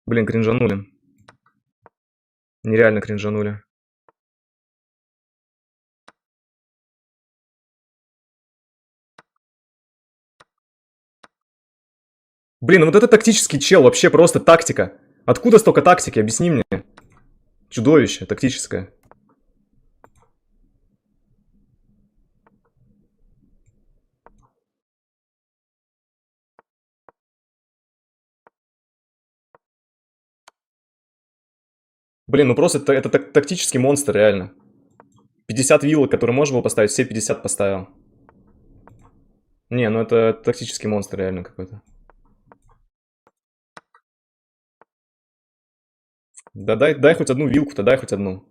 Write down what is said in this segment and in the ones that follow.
Блин, кринжанули. Нереально кринжанули. Блин, ну вот это тактический чел, вообще просто тактика. Откуда столько тактики? Объясни мне. Чудовище тактическое. Блин, ну просто это тактический монстр, реально. 50 вилок, которые можно было поставить, все 50 поставил. Не, ну это тактический монстр реально какой-то. Да дай хоть одну вилку-то, дай хоть одну.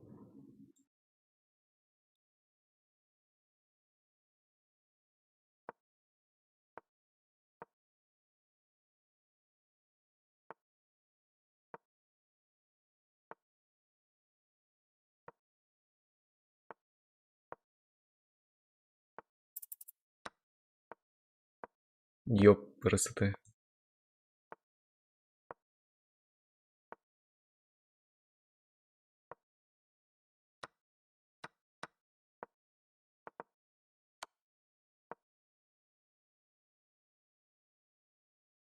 Ёп, красоты.